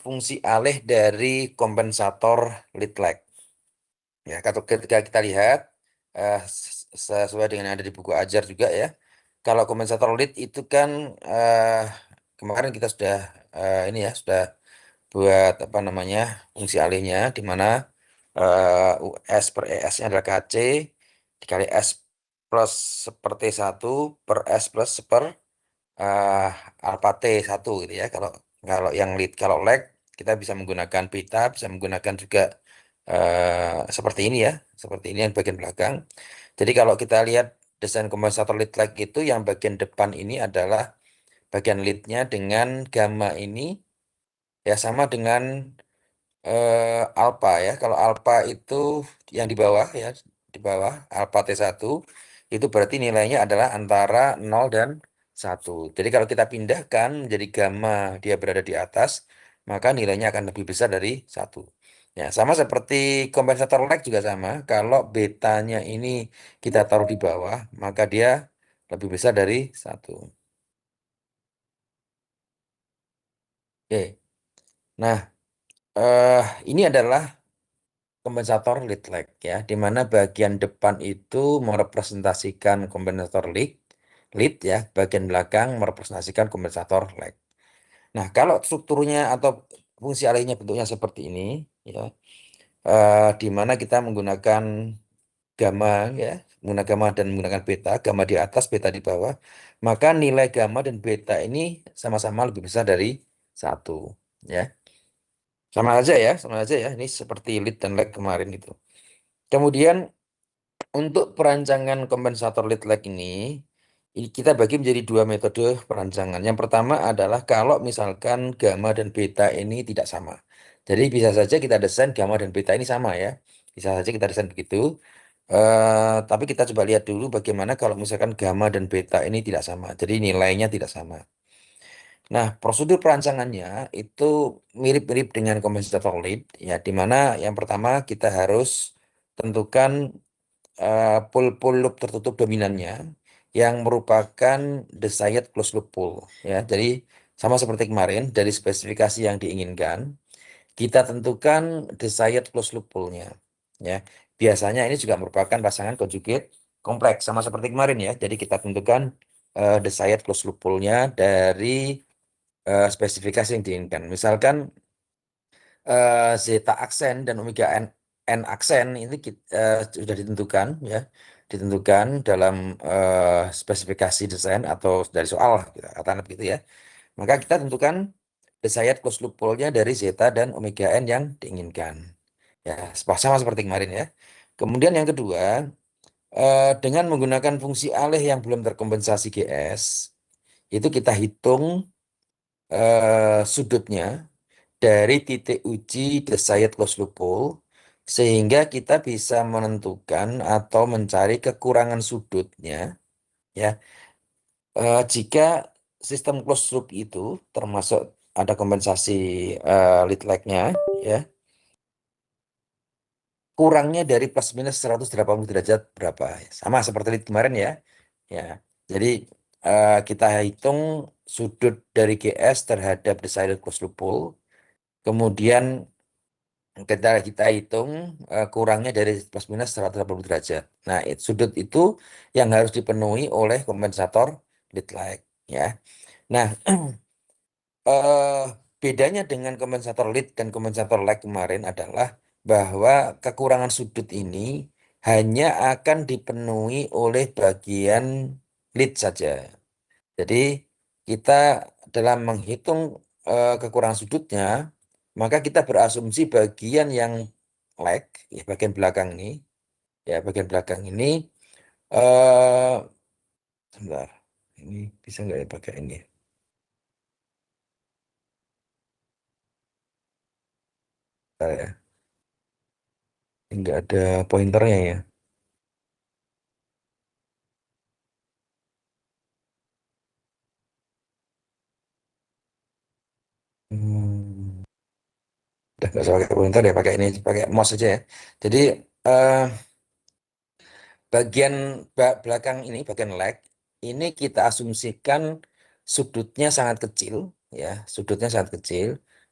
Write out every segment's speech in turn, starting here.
fungsi alih dari kompensator lead lag. Ya, kalau ketika kita lihat sesuai dengan yang ada di buku ajar juga ya. Kalau kompensator lead itu kan kemarin kita sudah ini ya sudah buat apa namanya fungsi alihnya di mana US per ES-nya adalah KC dikali S plus seperti satu per S plus per eh alpha T1 gitu ya. Kalau kalau yang lead, kalau lag kita bisa menggunakan pita, bisa menggunakan juga seperti ini ya, seperti ini yang bagian belakang. Jadi kalau kita lihat desain kompensator lead lag itu yang bagian depan ini adalah bagian leadnya dengan gamma ini ya sama dengan alpha ya. Kalau alpha itu yang di bawah ya, di bawah alpha T1 itu berarti nilainya adalah antara 0 dan 1. Jadi kalau kita pindahkan menjadi gamma dia berada di atas, maka nilainya akan lebih besar dari 1. Ya, sama seperti kompensator lag juga sama. Kalau betanya ini kita taruh di bawah, maka dia lebih besar dari 1. Oke. Nah, eh ini adalah kompensator lead lag ya, di mana bagian depan itu merepresentasikan kompensator lead ya, bagian belakang merepresentasikan kompensator lag. Nah, kalau strukturnya atau fungsi alihnya bentuknya seperti ini ya, di mana kita menggunakan gamma ya, menggunakan gamma dan menggunakan beta, gamma di atas, beta di bawah, maka nilai gamma dan beta ini sama-sama lebih besar dari 1 ya. Sama aja ya, sama aja ya. Ini seperti lead dan lag kemarin itu. Kemudian untuk perancangan kompensator lead lag ini kita bagi menjadi dua metode perancangan. Yang pertama adalah kalau misalkan gamma dan beta ini tidak sama. Jadi bisa saja kita desain gamma dan beta ini sama ya. Bisa saja kita desain begitu. Tapi kita coba lihat dulu bagaimana kalau misalkan gamma dan beta ini tidak sama. Jadi nilainya tidak sama. Nah, prosedur perancangannya itu mirip-mirip dengan kompensator lead ya, di mana yang pertama kita harus tentukan pool loop tertutup dominannya yang merupakan desired closed loop pool ya. Jadi sama seperti kemarin dari spesifikasi yang diinginkan kita tentukan desired closed loop poolnya ya. Biasanya ini juga merupakan pasangan conjugate kompleks sama seperti kemarin ya. Jadi kita tentukan desired closed loop poolnya dari spesifikasi yang diinginkan. Misalkan zeta aksen dan omega n aksen ini sudah ditentukan ya, ditentukan dalam spesifikasi desain atau dari soal lah, kita katakan begitu ya. Maka kita tentukan desired closed loop pool-nya dari zeta dan omega n yang diinginkan. Ya, sama seperti kemarin ya. Kemudian yang kedua, dengan menggunakan fungsi alih yang belum terkompensasi GS, itu kita hitung sudutnya dari titik uji desired closed loop pool sehingga kita bisa menentukan atau mencari kekurangan sudutnya ya. Jika sistem closed loop itu termasuk ada kompensasi lead lag-nya ya, kurangnya dari plus minus 180 derajat berapa, sama seperti lead kemarin ya. Ya, jadi kita hitung sudut dari GS terhadap desired closed loop pool, kemudian kita hitung kurangnya dari plus minus 180 derajat. Nah, sudut itu yang harus dipenuhi oleh kompensator lead lag ya. Nah, eh, bedanya dengan kompensator lead dan kompensator lag kemarin adalah bahwa kekurangan sudut ini hanya akan dipenuhi oleh bagian lead saja. Jadi kita dalam menghitung kekurangan sudutnya, maka kita berasumsi bagian yang lag, ya bagian belakang ini, ya bagian belakang ini, eh sebentar, ini bisa nggak ya pakai ini? Bentar ya, ini nggak ada pointernya ya. Hmm, udah nggak usah pakai pointer ya, pakai ini, pakai mouse aja ya. Jadi eh bagian belakang ini, bagian leg, ini kita asumsikan sudutnya sangat kecil, ya, sudutnya sangat kecil.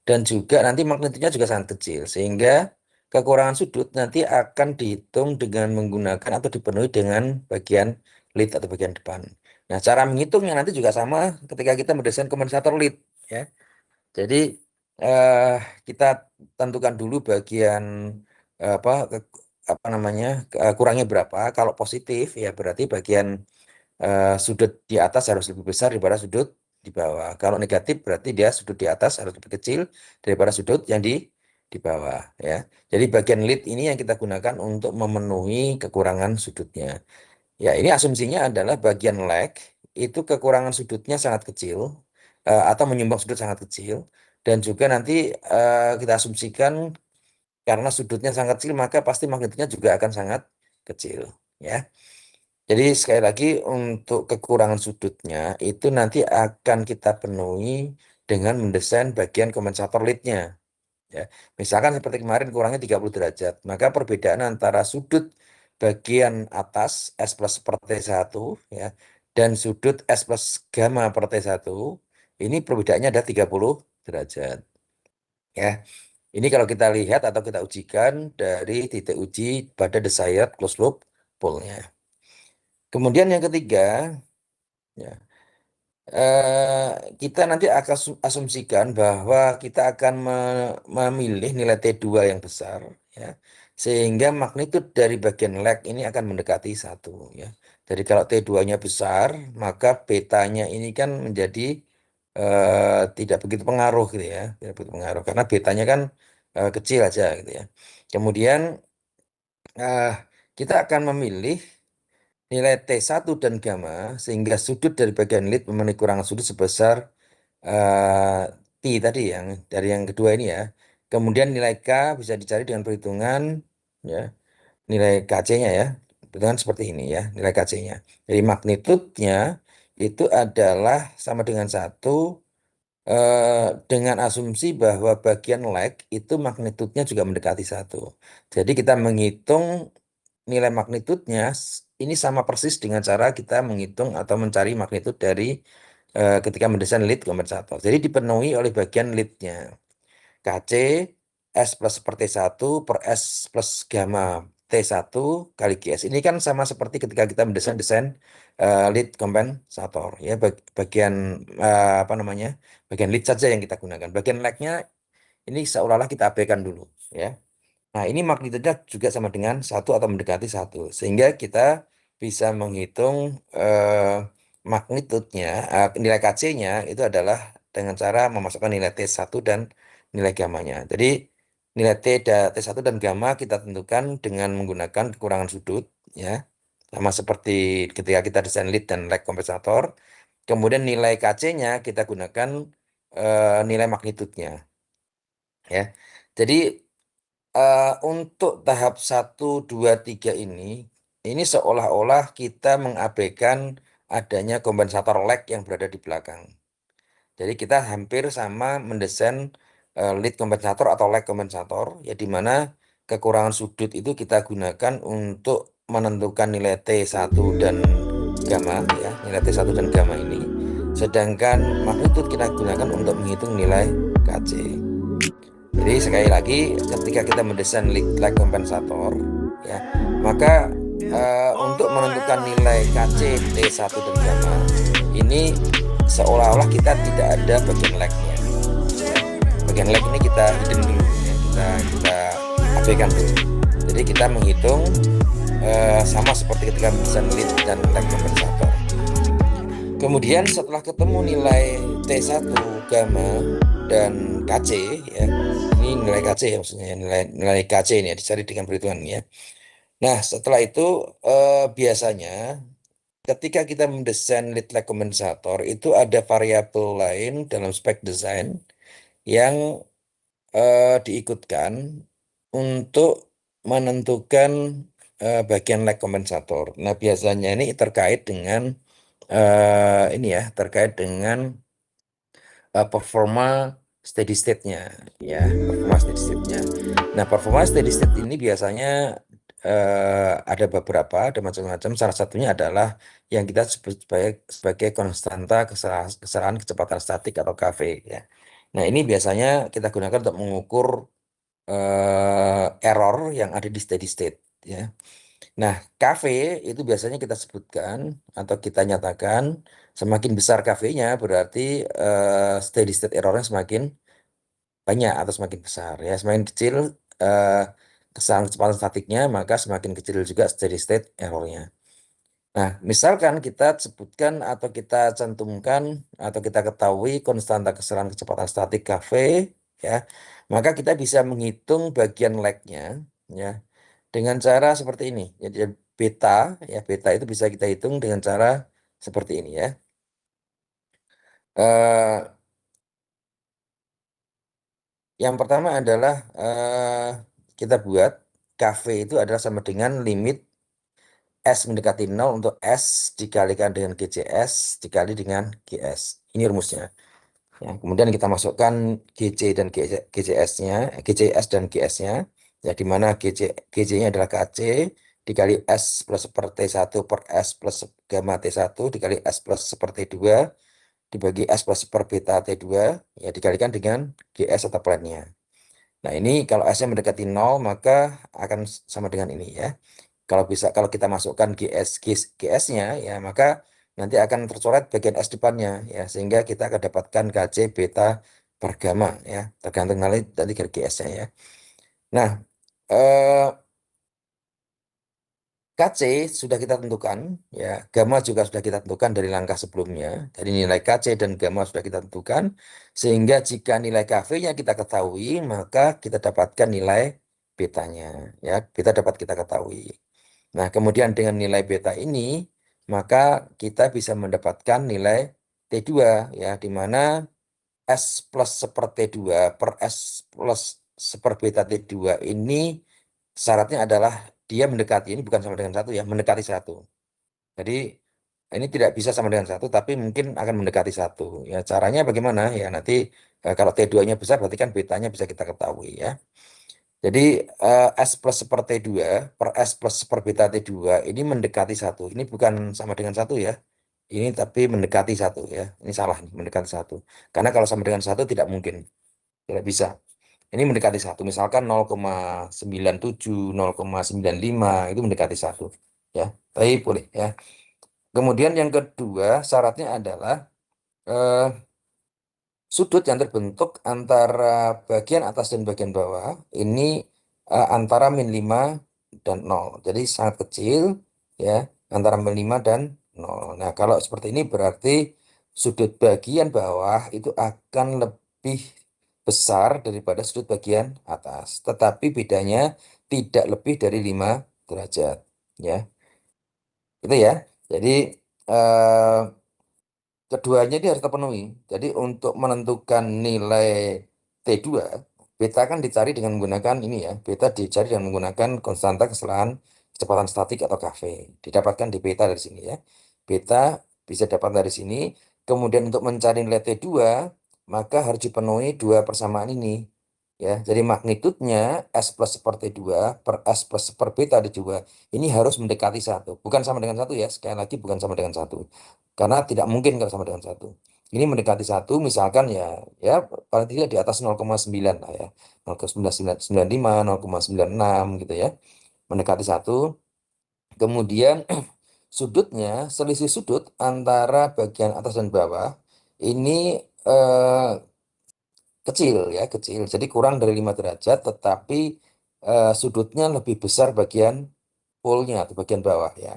dan juga nanti magnetudnya juga sangat kecil, sehingga kekurangan sudut nanti akan dihitung dengan menggunakan atau dipenuhi dengan bagian lid atau bagian depan. Nah, cara menghitungnya nanti juga sama ketika kita mendesain kompensator lid, ya. Jadi eh, kita tentukan dulu bagian apa apa namanya kurangnya berapa. Kalau positif ya berarti bagian sudut di atas harus lebih besar daripada sudut di bawah. Kalau negatif berarti dia sudut di atas harus lebih kecil daripada sudut yang di bawah, ya. Jadi bagian lid ini yang kita gunakan untuk memenuhi kekurangan sudutnya. Ya, ini asumsinya adalah bagian leg itu kekurangan sudutnya sangat kecil, atau menyumbang sudut sangat kecil, dan juga nanti kita asumsikan karena sudutnya sangat kecil maka pasti magnetudnya juga akan sangat kecil, ya. Jadi sekali lagi untuk kekurangan sudutnya itu nanti akan kita penuhi dengan mendesain bagian kompensator leadnya. Ya, misalkan seperti kemarin kurangnya 30 derajat, maka perbedaan antara sudut bagian atas S plus per T1 ya dan sudut S plus gamma per T1 ini perbedaannya ada 30 derajat. Ya, ini kalau kita lihat atau kita ujikan dari titik uji pada desired closed loop pole-nya. Kemudian yang ketiga, ya, kita nanti akan asumsikan bahwa kita akan memilih nilai T2 yang besar, ya, sehingga magnitud dari bagian leg ini akan mendekati satu, ya. Jadi kalau T2-nya besar, maka betanya ini kan menjadi tidak begitu pengaruh gitu ya, tidak begitu pengaruh karena betanya kan kecil aja gitu ya. Kemudian eh, kita akan memilih nilai T1 dan gamma sehingga sudut dari bagian lid memenuhi kurangan sudut sebesar eh, T tadi yang dari yang kedua ini ya. Kemudian nilai K bisa dicari dengan perhitungan ya, nilai KC-nya ya. Perhitungan seperti ini ya, nilai KC-nya. Jadi magnitudnya itu adalah sama dengan satu, dengan asumsi bahwa bagian leg itu magnitudnya juga mendekati satu. Jadi kita menghitung nilai magnitudnya ini sama persis dengan cara kita menghitung atau mencari magnitud dari ketika mendesain lead kompensator. Jadi dipenuhi oleh bagian leadnya. KC S plus per T1 per S plus gamma T1 kali GS. Ini kan sama seperti ketika kita mendesain desain lead kompensator ya, bagian apa namanya? Bagian lead saja yang kita gunakan. Bagian lag-nya ini seolah-olah kita abaikan dulu, ya. Nah, ini magnitudenya juga sama dengan satu atau mendekati satu, sehingga kita bisa menghitung magnitudenya, nilai KC-nya itu adalah dengan cara memasukkan nilai T1 dan nilai gamanya. Jadi, nilai T1 dan gamma kita tentukan dengan menggunakan kekurangan sudut, ya, sama seperti ketika kita desain lead dan lag kompensator. Kemudian nilai KC-nya kita gunakan nilai magnitudenya, ya. Jadi untuk tahap satu 2 3 ini seolah-olah kita mengabaikan adanya kompensator lag yang berada di belakang. Jadi kita hampir sama mendesain lead kompensator atau lag kompensator, ya di mana kekurangan sudut itu kita gunakan untuk menentukan nilai T1 dan gamma, ya, nilai T1 dan gamma ini. Sedangkan magnitud kita gunakan untuk menghitung nilai KC. Jadi sekali lagi ketika kita mendesain lag kompensator ya, maka untuk menentukan nilai KC T1 dan gamma ini seolah-olah kita tidak ada bagian lagnya. Ya. Bagian lag ini kita hidden dulu ya, kita abaikan dulu. Jadi kita menghitung sama seperti ketika mendesain lead dan lag kompensator. Kemudian setelah ketemu nilai T1, gamma, dan KC ya. Ini nilai KC ya maksudnya ya, nilai KC ini ya, dicari dengan perhitungan ya. Nah, setelah itu biasanya ketika kita mendesain lead lag kompensator itu ada variabel lain dalam spek desain yang diikutkan untuk menentukan bagian lag kompensator. Nah, biasanya ini terkait dengan ini ya, terkait dengan performa steady state-nya, ya, performa steady state-nya. Nah, performa steady state ini biasanya ada beberapa, ada macam-macam. Salah satunya adalah yang kita sebut sebagai konstanta kesalahan kecepatan statik atau KV, ya. Nah, ini biasanya kita gunakan untuk mengukur error yang ada di steady state, ya. Nah, KV itu biasanya kita sebutkan atau kita nyatakan semakin besar KV-nya berarti steady state errornya semakin banyak atau semakin besar, ya. Semakin kecil eh, kesalahan kecepatan statiknya, maka semakin kecil juga steady state errornya. Nah, misalkan kita sebutkan atau kita cantumkan atau kita ketahui konstanta kesalahan kecepatan statik KV, ya, maka kita bisa menghitung bagian lag-nya, ya, dengan cara seperti ini. Jadi beta, ya, beta itu bisa kita hitung dengan cara seperti ini, ya. Eh, yang pertama adalah kita buat KV itu adalah sama dengan limit S mendekati 0 untuk S dikalikan dengan GCS dikali dengan GS. Ini rumusnya. Ya, kemudian kita masukkan GC dan GCS-nya, GCS dan GS-nya, ya, di mana GC-nya adalah KC dikali S plus per T1 per S plus gamma T1 dikali S plus per T2 dibagi S plus per beta T2, ya, dikalikan dengan GS atau plan-nya. Nah, ini kalau S-nya mendekati 0 maka akan sama dengan ini, ya. Kalau kita masukkan GS-nya, ya, maka nanti akan tercoret bagian S depannya, ya, sehingga kita akan dapatkan KC beta per gamma, ya, tergantung nanti dari GS-nya, ya. Nah, eh, KC sudah kita tentukan, ya, gamma juga sudah kita tentukan dari langkah sebelumnya. Dari nilai KC dan gamma sudah kita tentukan, sehingga jika nilai KV-nya kita ketahui, maka kita dapatkan nilai betanya, ya, beta dapat kita ketahui. Nah, kemudian dengan nilai beta ini, maka kita bisa mendapatkan nilai T2, ya, di mana S plus seper T2 per S plus seper beta T2 ini syaratnya adalah dia mendekati, ini bukan sama dengan satu, ya, mendekati satu. Jadi ini tidak bisa sama dengan satu, tapi mungkin akan mendekati satu. Ya, caranya bagaimana? Ya, nanti kalau T2-nya besar, berarti kan betanya bisa kita ketahui, ya. Jadi S plus per T2 per S plus per beta T2 ini mendekati satu. Ini bukan sama dengan satu, ya. Ini tapi mendekati satu, ya. Ini salah nih, mendekati satu. Karena kalau sama dengan satu tidak mungkin, tidak bisa. Ini mendekati satu. Misalkan 0,97, 0,95 itu mendekati satu, ya. Tapi boleh, ya. Kemudian yang kedua syaratnya adalah eh, sudut yang terbentuk antara bagian atas dan bagian bawah ini antara min 5 dan 0. Jadi sangat kecil, ya, antara min 5 dan 0. Nah, kalau seperti ini berarti sudut bagian bawah itu akan lebih besar daripada sudut bagian atas. Tetapi bedanya tidak lebih dari 5 derajat, ya. Itu, ya. Jadi eh, keduanya ini harus terpenuhi. Jadi untuk menentukan nilai T2, beta kan dicari dengan menggunakan ini, ya. Beta dicari dengan menggunakan konstanta kesalahan kecepatan statik atau KV. Didapatkan di beta dari sini, ya. Beta bisa dapat dari sini. Kemudian untuk mencari nilai T2, maka harus dipenuhi dua persamaan ini. Ya, jadi magnitudnya S plus per T2 per S plus per beta T2 ini harus mendekati satu. Bukan sama dengan satu, ya. Sekali lagi bukan sama dengan satu. Karena tidak mungkin kalau sama dengan satu. Ini mendekati satu, misalkan, ya, ya, paling tidak di atas 0,9 lah, ya. 0,995, 0,96 gitu, ya. Mendekati satu. Kemudian sudutnya, selisih sudut antara bagian atas dan bawah ini eh, kecil, ya, kecil. Jadi kurang dari 5 derajat, tetapi sudutnya lebih besar bagian pole-nya atau bagian bawah, ya.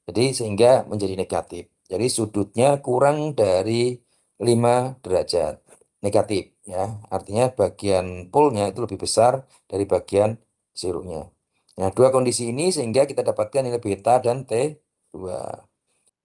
Jadi sehingga menjadi negatif. Jadi sudutnya kurang dari 5 derajat negatif, ya. Artinya bagian polnya itu lebih besar dari bagian zeronya. Nah, dua kondisi ini sehingga kita dapatkan nilai beta dan T2.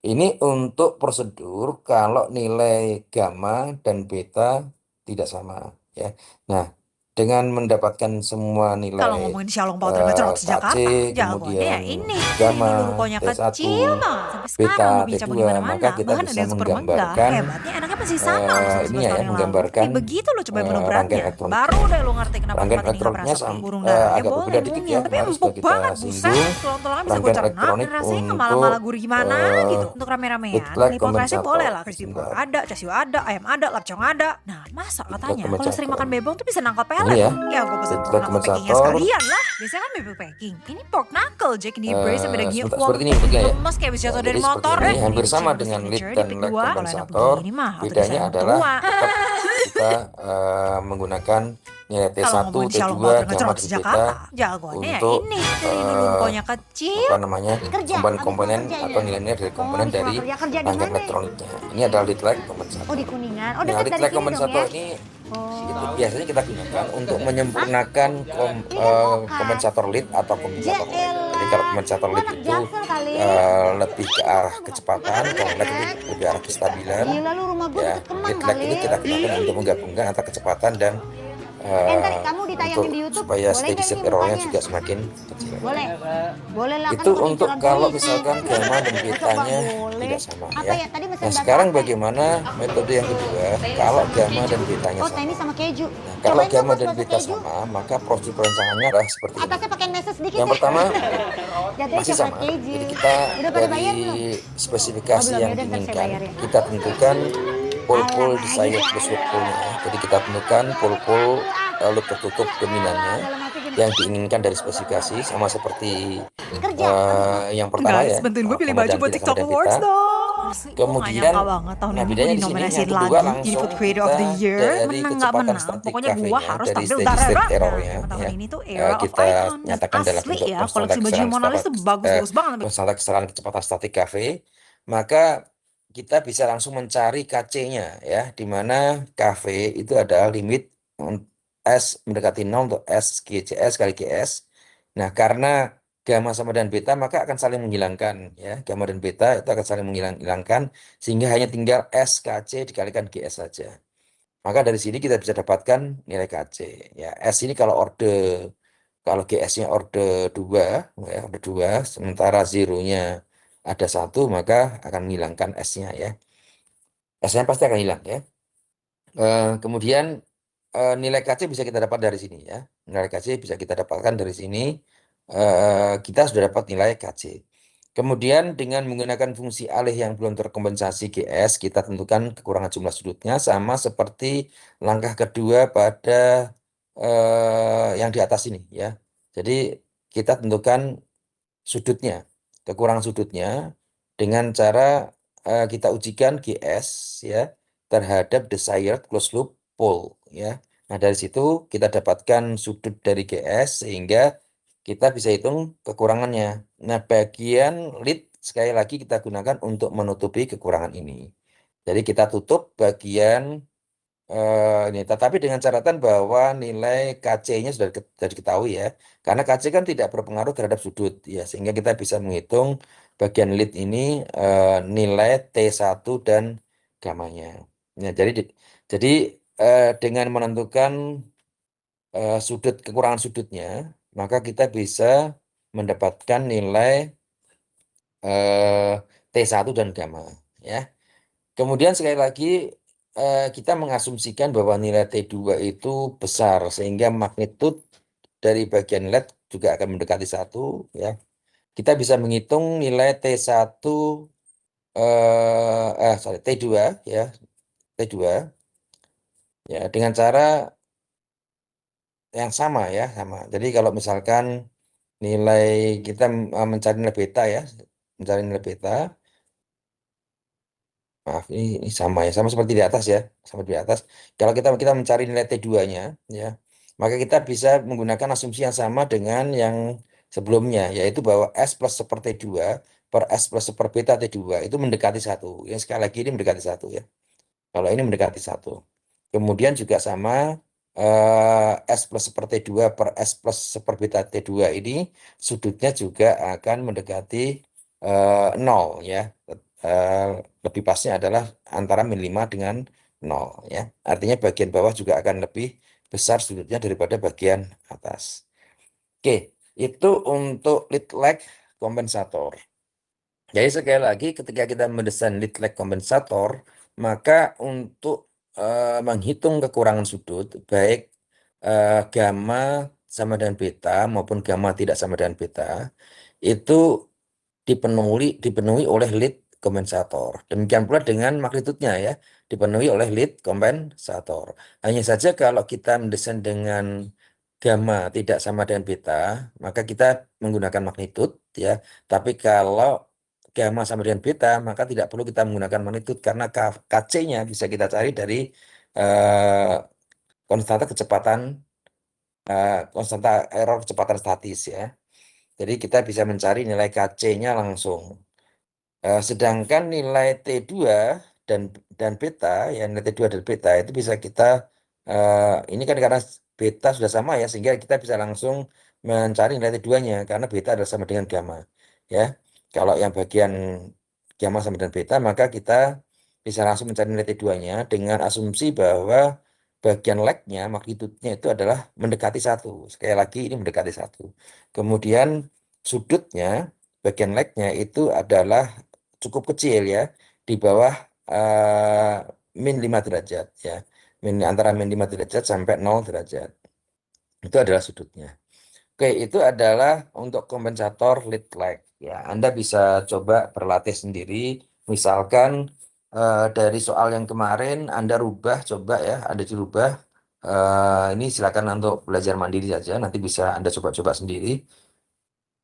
Ini untuk prosedur kalau nilai gamma dan beta tidak sama, ya. Nah, dengan mendapatkan semua Kalau nilai ngomongin Shalom Power Metro di KC, Jakarta, jagoannya ya kemudian ini gamma, rukonya T1, kecil banget. Sampai beta, sekarang lu pincang T2, maka kemana-mana. kita Bahkan ada bisa yang super megah. menggambarkan Hebatnya enaknya masih sama sama ini 11 ya tahun yang lalu. menggambarkan Begitu lo cobain menu rangkaian beratnya, elektronik. baru deh lo ngerti kenapa Rangkaian tempat ini nggak elektroniknya berasa burung darah. Ya agak boleh berbeda dikit ya. mungil, tapi Kemarin empuk sudah kita banget, buset. singgung Tulang-tulangnya bisa gue rangkaian cerna dan elektronik rasanya nggak untuk malah-malah gurih gimana gitu. Untuk lead rame-ramean, lag claypot rice-nya boleh kompensator. lah, crispy pork Sebentar, ada, chashu ada, ayam ada, lapcong ada. Nah, masa lead lag katanya kalau sering kompensator. makan bebong tuh bisa nangkal Nah, ini pelet. ya, Ya gue pesen lead pork lag knuckle packingnya kompensator. sekalian lah. Biasanya kan bebek packing. Ini pork knuckle, Jack ini brace sampai dagingnya Seperti ini bentuknya ya. lemes kayak bisa jatuh dari Jadi seperti motor. ini, hampir Ini sama Chinese dengan lead signature dan di lag kedua. Kalau enak kompensator. begini mah auto Bedanya desain adalah tua. tetap kita menggunakan nilai Kalau T1, ngomongin Shalom T2, Bouter gamma ngejrot dan di beta Jakarta, jagoannya ya untuk ini. Dari dulu infonya kecil. apa namanya Kerja, komponen-komponen habis pulang atau kerja nilai-nilai dari Oh, komponen habis dari pulang kerja di rangkaian mana? elektroniknya. Ini adalah lead lag kompensator. Oh, di Kuningan. Oh, Nah, dekat lead dari lag sini dong kompensator ya. ini Oh. itu biasanya kita gunakan untuk menyempurnakan kompensator lead atau kompensator lag. Jadi kalau kompensator lead itu Jaksel kali. lebih ke arah kecepatan, kalau lag itu lebih ke arah kestabilan. Gila lu rumah gue Ya, deket Kemang lead lag kali. ini kita gunakan untuk menggabungkan antara kecepatan dan Ntar kamu ditayangin untuk di YouTube, supaya boleh steady nggak state ini errornya mukanya? juga semakin kecil. Boleh. Boleh lah kan Itu bukan untuk inceran kalau polisi. misalkan gamma dan Masa betanya nggak boleh? tidak sama Apa ya. ya? Tadi mesin Nah, bakso sekarang apa? bagaimana metode yang kedua? Kalau gamma dan betanya Oh, sama. tenis sama keju. Nah, kalau Cobain dong gamma bos dan bakso beta keju. sama, maka prosedur perancangannya adalah seperti ini. Atasnya pakai meses sedikit Yang ya. pertama Jatuhnya masih coklat sama. keju. Jadi kita Udah pada bayar dari belum? spesifikasi Oh, belum. yang Ya udah, ntar saya diinginkan, bayar ya. kita tentukan pole Alah, desired aja. plus loop pole-nya. Jadi kita tentukan pole loop tertutup dominannya Dalam hati gini. yang diinginkan dari spesifikasi, sama seperti Kerja. yang pertama Guys, ya, bantuin gue pilih gamma baju dan buat beta sama TikTok dan Awards beta. dong. Asli, gue gak Kemudian, nyangka banget tahun nah ini gue bedanya di sini dinominasiin yang kedua lagi langsung Input Creator of the kita Year. dari Menang gak kecepatan menang, statik pokoknya gue kafenya, harus dari tampil steady state darah. errornya Nah, tahun ya, ini tuh era of kita icon. Dan nyatakan dalam asli bentuk ya, konstanta koleksi baju kesalahan Mona Lisa tuh bagus-bagus banget. konstanta kesalahan kecepatan statik kafe. Maka kita bisa langsung mencari KC-nya ya, di mana KV itu adalah limit S mendekati 0 untuk S GCS kali GS. Nah, karena gamma sama dan beta maka akan saling menghilangkan ya. Gamma dan beta itu akan saling menghilangkan sehingga hanya tinggal SKC dikalikan GS saja. Maka dari sini kita bisa dapatkan nilai KC. Ya, S ini kalau GS-nya orde 2 ya, orde 2 sementara zeronya ada 1 maka akan menghilangkan S-nya ya. S-nya pasti akan hilang ya. Kemudian nilai KC bisa kita dapat dari sini ya. Nilai KC bisa kita dapatkan dari sini. Kita sudah dapat nilai KC. Kemudian dengan menggunakan fungsi alih yang belum terkompensasi GS, kita tentukan kekurangan jumlah sudutnya sama seperti langkah kedua pada yang di atas ini ya. Jadi kita tentukan sudutnya, kekurangan sudutnya dengan cara kita ujikan GS ya terhadap desired closed loop pole ya. Nah, dari situ kita dapatkan sudut dari GS sehingga kita bisa hitung kekurangannya. Nah, bagian lead sekali lagi kita gunakan untuk menutupi kekurangan ini. Jadi kita tutup bagian ini, tetapi dengan catatan bahwa nilai KC-nya sudah diketahui ya, karena KC kan tidak berpengaruh terhadap sudut ya, sehingga kita bisa menghitung bagian lead ini nilai T1 dan gamanya. Ya, jadi dengan menentukan kekurangan sudutnya, maka kita bisa mendapatkan nilai T1 dan gamma ya. Kemudian sekali lagi kita mengasumsikan bahwa nilai T2 itu besar sehingga magnitud dari bagian LED juga akan mendekati 1 ya. Kita bisa menghitung nilai T1 T2 ya, T2 ya dengan cara yang sama ya, sama. Jadi kalau misalkan nilai kita mencari nilai beta ya, mencari nilai beta. Maaf, ini sama ya, sama seperti di atas ya, sama di atas. Kalau kita mencari nilai T2-nya, ya, maka kita bisa menggunakan asumsi yang sama dengan yang sebelumnya, yaitu bahwa S plus seper T2 per S plus seper beta T2 itu mendekati 1. Ya, sekali lagi ini mendekati 1 ya. Kalau ini mendekati 1. Kemudian juga sama S plus seper T2 per S plus seper beta T2 ini sudutnya juga akan mendekati 0 ya. Eh, Lebih pasnya adalah antara min 5 dengan 0 ya. Artinya bagian bawah juga akan lebih besar sudutnya daripada bagian atas. Oke, itu untuk lead lag kompensator. Jadi sekali lagi ketika kita mendesain lead lag kompensator, maka untuk menghitung kekurangan sudut, baik gamma sama dengan beta maupun gamma tidak sama dengan beta, itu dipenuhi oleh lead kompensator. Demikian pula dengan magnitudnya ya, dipenuhi oleh lead kompensator. Hanya saja kalau kita mendesain dengan gamma tidak sama dengan beta, maka kita menggunakan magnitud ya. Tapi kalau gamma sama dengan beta, maka tidak perlu kita menggunakan magnitud karena KC-nya bisa kita cari dari eh, konstanta kecepatan konstanta error kecepatan statis ya. Jadi kita bisa mencari nilai KC-nya langsung. Sedangkan nilai T2 dan beta, ya nilai T2 dan beta itu bisa kita, ini kan karena beta sudah sama ya, sehingga kita bisa langsung mencari nilai T2-nya, karena beta adalah sama dengan gamma. Ya, kalau yang bagian gamma sama dengan beta, maka kita bisa langsung mencari nilai T2-nya dengan asumsi bahwa bagian lag-nya, magnitudenya itu adalah mendekati satu. Sekali lagi ini mendekati satu. Kemudian sudutnya, bagian lag-nya itu adalah cukup kecil ya, di bawah min 5 derajat ya, antara min 5 derajat sampai 0 derajat, itu adalah sudutnya. Oke, itu adalah untuk kompensator lead lag ya. Anda bisa coba berlatih sendiri, misalkan dari soal yang kemarin Anda rubah, coba ya, Anda dirubah. Ini silakan untuk belajar mandiri saja, nanti bisa Anda coba-coba sendiri.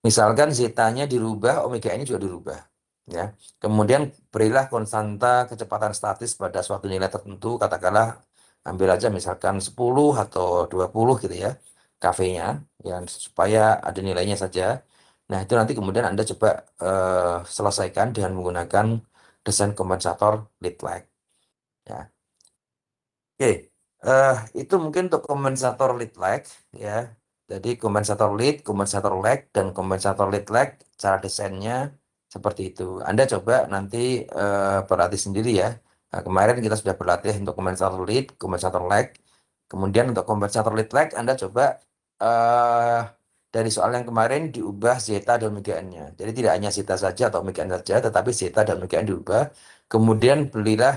Misalkan zetanya dirubah, omega ini juga dirubah. Ya. Kemudian berilah konstanta kecepatan statis pada suatu nilai tertentu, katakanlah ambil aja misalkan 10 atau 20 gitu ya, kafenya, yang supaya ada nilainya saja. Nah, itu nanti kemudian Anda coba selesaikan dengan menggunakan desain kompensator lead lag. Ya. Oke, eh, itu mungkin untuk kompensator lead lag ya. Jadi kompensator lag, dan kompensator lead lag cara desainnya seperti itu. Anda coba nanti berlatih sendiri ya. Nah, kemarin kita sudah berlatih untuk kompensator lead, kompensator lag. Kemudian untuk kompensator lead lag, Anda coba eh dari soal yang kemarin diubah zeta dan omega n-nya. Jadi tidak hanya zeta saja atau omega n saja, tetapi zeta dan omega n diubah. Kemudian belilah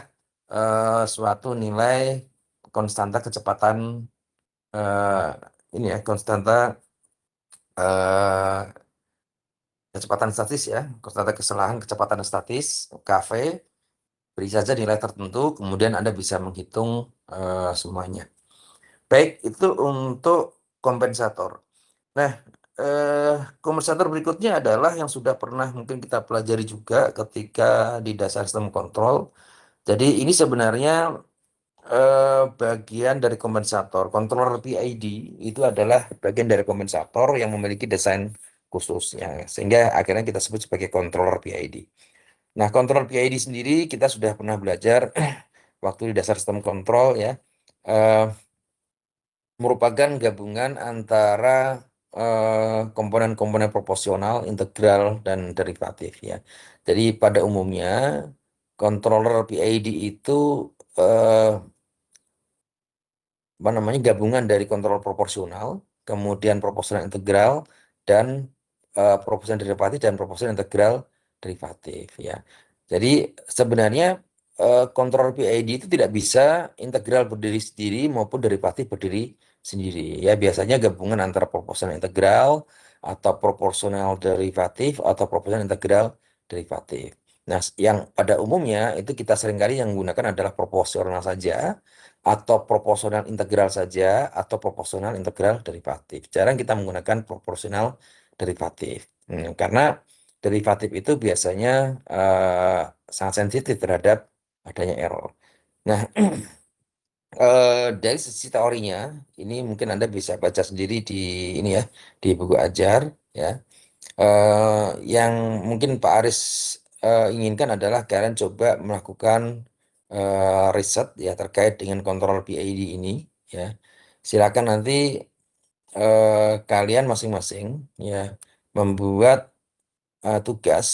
suatu nilai konstanta kecepatan, eh, ini ya, konstanta eh, kecepatan statis ya, konstanta kesalahan kecepatan statis KV, beri saja nilai tertentu, kemudian Anda bisa menghitung semuanya. Baik, itu untuk kompensator. Nah, eh, kompensator berikutnya adalah yang sudah pernah mungkin kita pelajari juga ketika di dasar sistem kontrol. Jadi ini sebenarnya bagian dari kompensator. Controller PID itu adalah bagian dari kompensator yang memiliki desain khususnya, sehingga akhirnya kita sebut sebagai controller PID. Nah, controller PID sendiri kita sudah pernah belajar waktu di dasar sistem kontrol ya, eh, merupakan gabungan antara komponen-komponen proporsional, integral, dan derivatif ya. Jadi pada umumnya controller PID itu eh, apa namanya, gabungan dari kontrol proporsional, kemudian proporsional integral, dan proporsional derivatif dan proporsional integral derivatif ya. Jadi sebenarnya kontrol PID itu tidak bisa integral berdiri sendiri maupun derivatif berdiri sendiri ya. Biasanya gabungan antara proporsional integral atau proporsional derivatif atau proporsional integral derivatif. Nah, yang pada umumnya itu kita seringkali yang menggunakan adalah proporsional saja, atau proporsional integral saja, atau proporsional integral derivatif. Jarang kita menggunakan proporsional derivatif. Karena derivatif itu biasanya eh, sangat sensitif terhadap adanya error. Nah, dari sisi teorinya, ini mungkin Anda bisa baca sendiri di ini ya, di buku ajar ya. Yang mungkin Pak Aris inginkan adalah kalian coba melakukan riset ya terkait dengan kontrol PID ini ya. Silakan nanti kalian masing-masing ya membuat tugas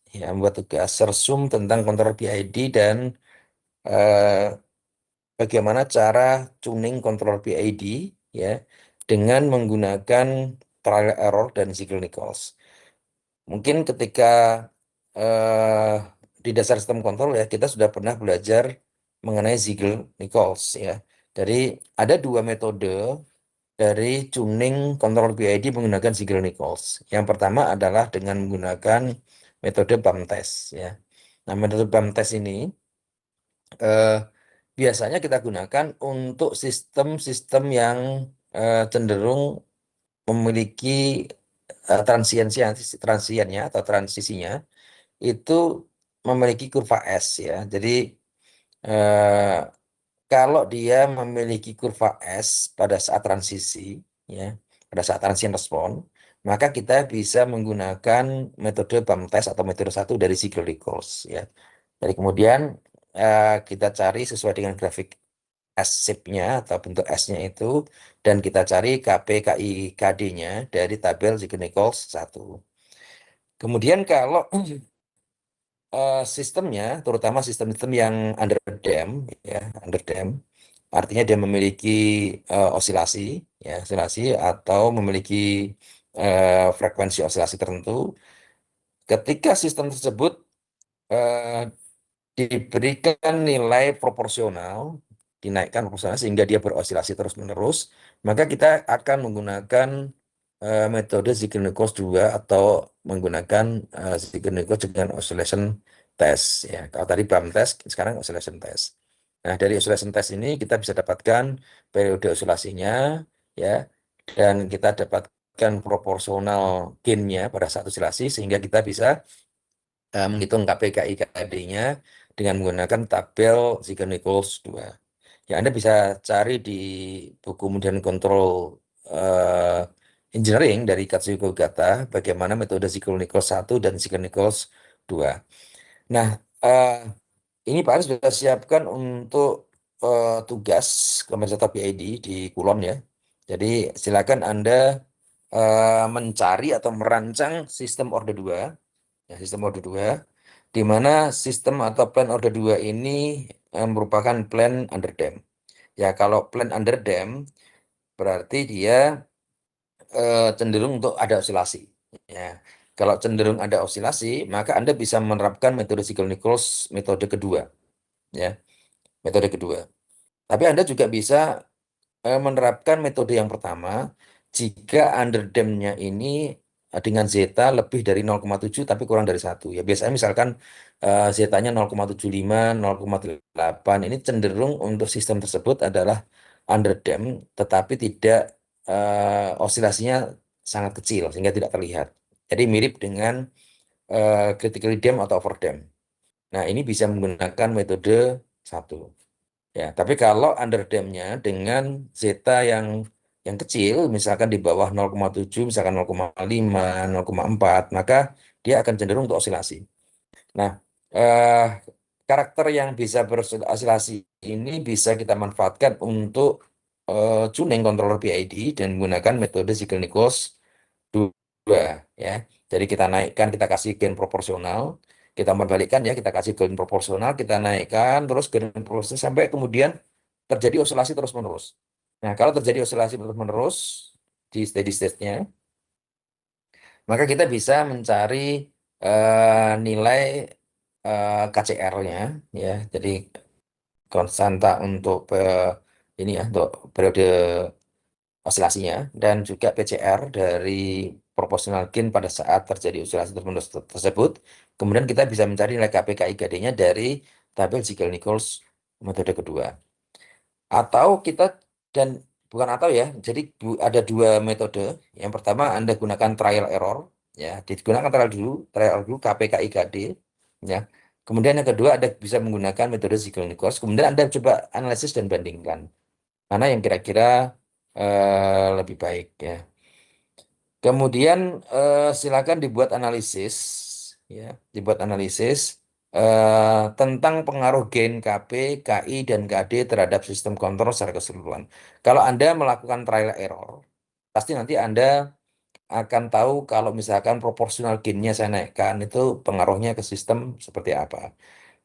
membuat tugas resume tentang kontrol PID dan eh, bagaimana cara tuning kontrol PID ya dengan menggunakan trial error dan Ziegler-Nichols. Mungkin ketika eh, di dasar sistem kontrol ya kita sudah pernah belajar mengenai Ziegler-Nichols ya. Jadi ada dua metode dari tuning kontrol PID menggunakan Ziegler-Nichols. Yang pertama adalah dengan menggunakan metode BAM test ya. Nah, metode BAM test ini eh, biasanya kita gunakan untuk sistem-sistem yang cenderung memiliki transiennya atau transisinya itu memiliki kurva S ya. Jadi eh, kalau dia memiliki kurva S pada saat transisi ya, pada saat transient respon, maka kita bisa menggunakan metode BAM test atau metode satu dari Ziegler-Nichols ya. Jadi kemudian kita cari sesuai dengan grafik S-shape-nya atau bentuk S-nya itu dan kita cari KP, KI, KD-nya dari tabel Ziegler-Nichols 1. Kemudian kalau sistemnya, terutama sistem-sistem yang under dam, ya, under dam, artinya dia memiliki osilasi, ya, osilasi atau memiliki frekuensi osilasi tertentu. Ketika sistem tersebut eh, diberikan nilai proporsional, dinaikkan proporsional sehingga dia berosilasi terus-menerus, maka kita akan menggunakan metode Ziegler-Nichols 2 atau menggunakan Ziegler-Nichols dengan oscillation test ya. Kalau tadi BAM test, sekarang oscillation test. Nah, dari oscillation test ini kita bisa dapatkan periode osilasinya ya dan kita dapatkan proporsional gain-nya pada saat osilasi sehingga kita bisa menghitung KPKI KD-nya dengan menggunakan tabel Ziegler-Nichols 2. Ya, Anda bisa cari di buku Modern Control eh, Engineering dari Katsuhiko Ogata bagaimana metode Ziegler-Nichols 1 dan Ziegler-Nichols 2. Nah, eh, ini Pak Aris sudah siapkan untuk tugas kompensator PID di Kulon ya. Jadi silakan Anda mencari atau merancang sistem order 2 ya, sistem order 2 di mana sistem atau plan order 2 ini merupakan plan under dam. Ya, kalau plan under dam berarti dia cenderung untuk ada osilasi. Ya, kalau cenderung ada osilasi, maka Anda bisa menerapkan metode Ziegler-Nichols metode kedua. Ya, metode kedua. Tapi Anda juga bisa menerapkan metode yang pertama jika underdampnya ini dengan zeta lebih dari 0,7 tapi kurang dari 1. Ya biasanya misalkan zetanya 0,75, 0,8 ini cenderung untuk sistem tersebut adalah underdamp tetapi tidak osilasinya sangat kecil sehingga tidak terlihat. Jadi mirip dengan critically dam atau overdamp. Nah, ini bisa menggunakan metode satu. Ya, tapi kalau underdampnya dengan zeta yang kecil, misalkan di bawah 0,7, misalkan 0,5, 0,4, maka dia akan cenderung untuk osilasi. Nah, eh, karakter yang bisa berosilasi ini bisa kita manfaatkan untuk tuning controller PID dan menggunakan metode Ziegler-Nichols 2 ya. Jadi kita naikkan, kita kasih gain proporsional, kita membalikkan ya, kita kasih gain proporsional, kita naikkan terus gain proporsional sampai kemudian terjadi osilasi terus-menerus. Nah, kalau terjadi osilasi terus-menerus di steady state-nya, maka kita bisa mencari nilai KCR-nya ya. Jadi konstanta untuk ini ya, untuk periode osilasinya dan juga PCR dari proportional gain pada saat terjadi osilasi terus tersebut. Kemudian kita bisa mencari nilai KPKIKD-nya dari tabel Ziegler-Nichols metode kedua. Atau kita dan bukan atau ya, jadi ada dua metode. Yang pertama Anda gunakan trial error ya, digunakan trial error dulu KPKIKD ya. Kemudian yang kedua Anda bisa menggunakan metode Ziegler-Nichols. Kemudian Anda coba analisis dan bandingkan mana yang kira-kira lebih baik ya. Kemudian silakan dibuat analisis, ya, dibuat analisis tentang pengaruh gain KP, KI, dan KD terhadap sistem kontrol secara keseluruhan. Kalau Anda melakukan trial error, pasti nanti Anda akan tahu kalau misalkan proporsional gain-nya saya naikkan itu pengaruhnya ke sistem seperti apa.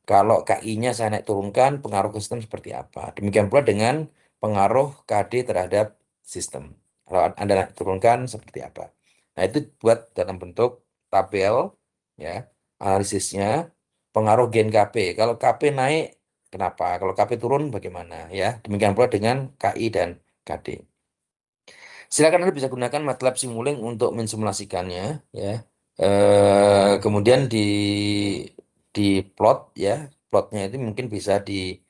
Kalau KI-nya saya naik turunkan, pengaruh ke sistem seperti apa. Demikian pula dengan pengaruh KD terhadap sistem. Kalau Anda naik turunkan seperti apa. Nah, itu buat dalam bentuk tabel, ya, analisisnya, pengaruh gain KP. Kalau KP naik kenapa? Kalau KP turun bagaimana ya? Demikian pula dengan KI dan KD. Silakan Anda bisa gunakan MATLAB Simulink untuk mensimulasikannya ya. Kemudian di plot ya, plotnya itu mungkin bisa di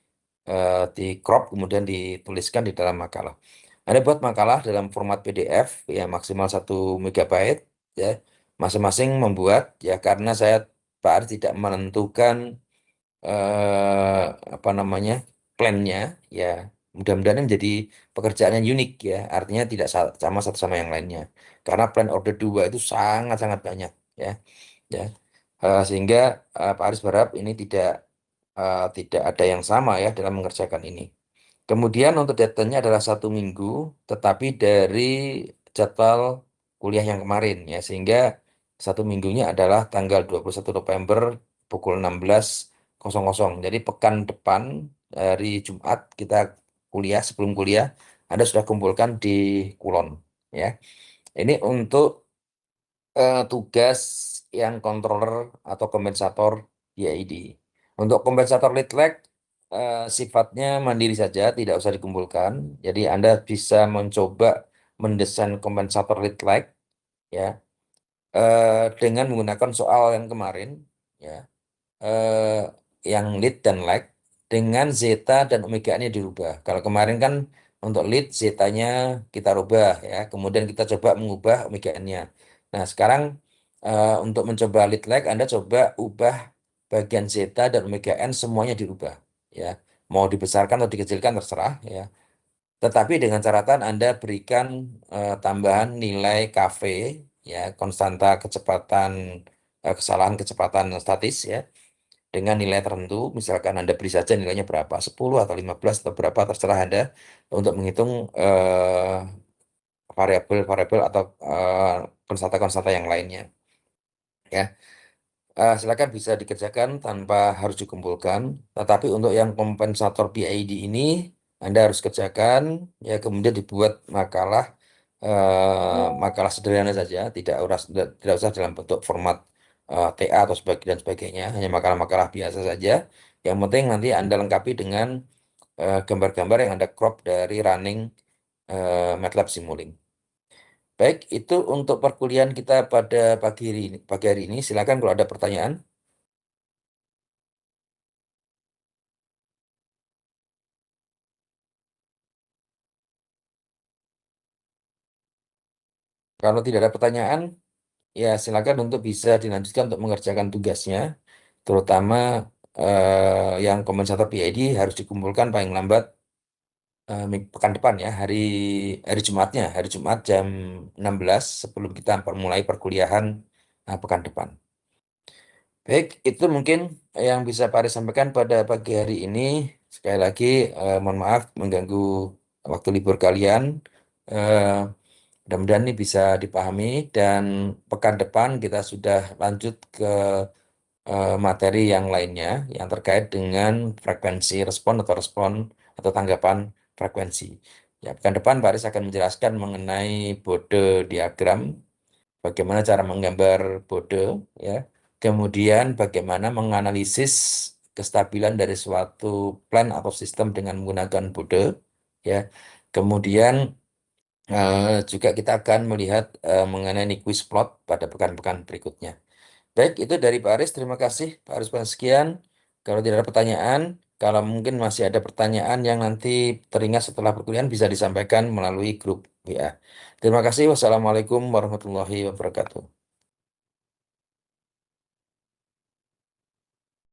crop kemudian dituliskan di dalam makalah. Ada buat makalah dalam format PDF ya maksimal 1 MB ya. Masing-masing membuat ya karena saya Pak Aris tidak menentukan apa namanya plannya ya. Mudah-mudahan ini menjadi pekerjaan yang unik ya. Artinya tidak sama satu sama yang lainnya. Karena plan order 2 itu sangat-sangat banyak ya. Ya. Sehingga Pak Aris berharap ini tidak ada yang sama ya dalam mengerjakan ini. Kemudian untuk datanya adalah 1 minggu, tetapi dari jadwal kuliah yang kemarin ya, sehingga 1 minggunya adalah tanggal 21 November pukul 16.00. Jadi pekan depan hari Jumat kita kuliah, sebelum kuliah, Anda sudah kumpulkan di Kulon ya. Ini untuk tugas yang controller atau kompensator YID. Untuk kompensator lead lag sifatnya mandiri saja, tidak usah dikumpulkan. Jadi Anda bisa mencoba mendesain kompensator lead lag ya dengan menggunakan soal yang kemarin ya eh, yang lead dan lag dengan zeta dan omega-nya dirubah. Kalau kemarin kan untuk lead zetanya kita rubah ya, kemudian kita coba mengubah omega-nya. Nah, sekarang untuk mencoba lead lag Anda coba ubah bagian zeta dan omega n semuanya dirubah ya. Mau dibesarkan atau dikecilkan terserah ya. Tetapi dengan catatan Anda berikan tambahan nilai KV ya, konstanta kecepatan kesalahan kecepatan statis ya dengan nilai tertentu, misalkan Anda beri saja nilainya berapa, 10 atau 15 atau berapa, terserah Anda untuk menghitung variabel-variabel atau konstanta-konstanta yang lainnya. Ya, silakan bisa dikerjakan tanpa harus dikumpulkan. Tetapi untuk yang kompensator PID ini, Anda harus kerjakan, ya kemudian dibuat makalah sederhana saja, tidak usah dalam bentuk format TA atau dan sebagainya, hanya makalah-makalah biasa saja. Yang penting nanti Anda lengkapi dengan gambar-gambar yang Anda crop dari running MATLAB Simulink. Baik, itu untuk perkuliahan kita pada pagi hari ini. Silakan kalau ada pertanyaan. Kalau tidak ada pertanyaan, ya silakan untuk bisa dilanjutkan untuk mengerjakan tugasnya, terutama yang kompensator PID harus dikumpulkan paling lambat pekan depan ya, hari Jumatnya, hari Jumat jam 16 sebelum kita mulai perkuliahan pekan depan. Baik, itu mungkin yang bisa Pak Aris sampaikan pada pagi hari ini. Sekali lagi, mohon maaf mengganggu waktu libur kalian. Eh, Mudah-mudahan ini bisa dipahami dan pekan depan kita sudah lanjut ke materi yang lainnya yang terkait dengan frekuensi respon atau respon atau tanggapan frekuensi. Ya, pekan depan Pak Aris akan menjelaskan mengenai Bode diagram, bagaimana cara menggambar Bode, ya. Kemudian bagaimana menganalisis kestabilan dari suatu plan atau sistem dengan menggunakan Bode, ya. Kemudian juga kita akan melihat mengenai quiz plot pada pekan-pekan berikutnya. Baik, itu dari Pak Aris. Terima kasih Pak Aris. Sekian. Kalau tidak ada pertanyaan, kalau mungkin masih ada pertanyaan yang nanti teringat setelah perkuliahan bisa disampaikan melalui grup WA. Terima kasih. Wassalamualaikum warahmatullahi wabarakatuh.